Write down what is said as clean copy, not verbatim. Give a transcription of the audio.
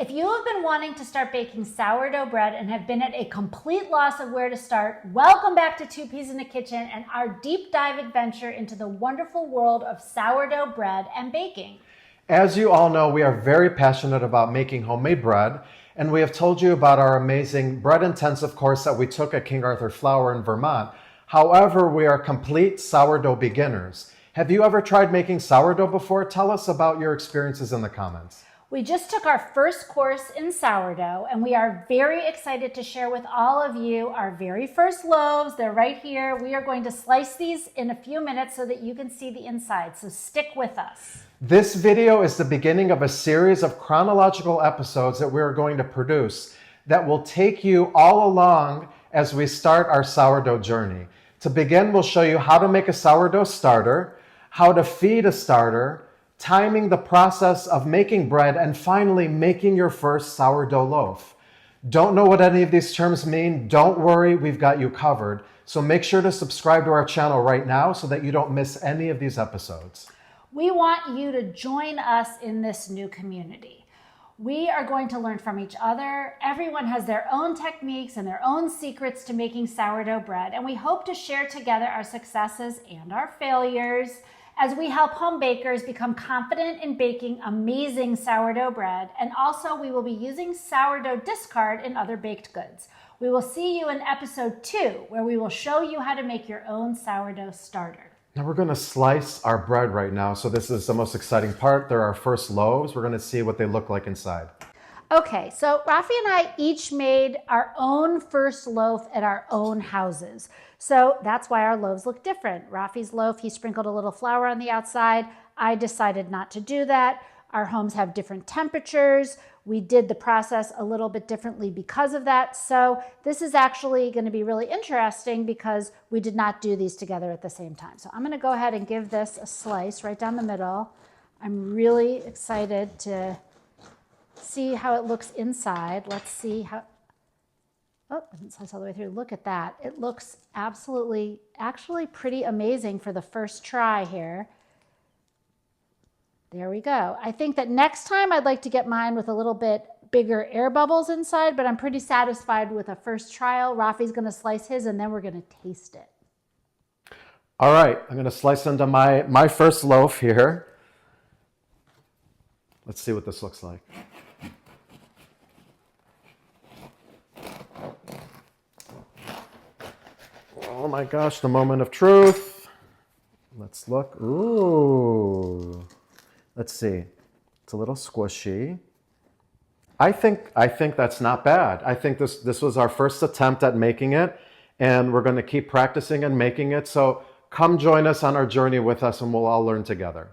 If you have been wanting to start baking sourdough bread and have been at a complete loss of where to start, welcome back to Two Peas in the Kitchen and our deep dive adventure into the wonderful world of sourdough bread and baking. As you all know, we are very passionate about making homemade bread, and we have told you about our amazing bread intensive course that we took at King Arthur Flour in Vermont. However, we are complete sourdough beginners. Have you ever tried making sourdough before? Tell us about your experiences in the comments. We just took our first course in sourdough, and we are very excited to share with all of you our very first loaves. They're right here. We are going to slice these in a few minutes so that you can see the inside, so stick with us. This video is the beginning of a series of chronological episodes that we are going to produce that will take you all along as we start our sourdough journey. To begin, we'll show you how to make a sourdough starter, how to feed a starter, timing the process of making bread, and finally making your first sourdough loaf. Don't know what any of these terms mean? Don't worry, we've got you covered. So make sure to subscribe to our channel right now so that you don't miss any of these episodes. We want you to join us in this new community. We are going to learn from each other. Everyone has their own techniques and their own secrets to making sourdough bread, and we hope to share together our successes and our failures as we help home bakers become confident in baking amazing sourdough bread. And also we will be using sourdough discard in other baked goods. We will see you in episode 2, where we will show you how to make your own sourdough starter. Now we're going to slice our bread right now. So this is the most exciting part. They're our first loaves. We're going to see what they look like inside. Okay, so Rafi and I each made our own first loaf at our own houses. So that's why our loaves look different. Rafi's loaf, he sprinkled a little flour on the outside. I decided not to do that. Our homes have different temperatures. We did the process a little bit differently because of that. So this is actually going to be really interesting because we did not do these together at the same time. So I'm going to go ahead and give this a slice right down the middle. I'm really excited to see how it looks inside. Let's see how, oh, it didn't slice all the way through. Look at that. It looks actually pretty amazing for the first try here. There we go. I think that next time I'd like to get mine with a little bit bigger air bubbles inside, but I'm pretty satisfied with a first trial. Rafi's going to slice his and then we're going to taste it. All right, I'm going to slice into my first loaf here. Let's see what this looks like. Oh my gosh, the moment of truth. Let's look. Ooh. Let's see. It's a little squishy. I think that's not bad. I think this was our first attempt at making it, and we're going to keep practicing and making it. So come join us on our journey with us and we'll all learn together.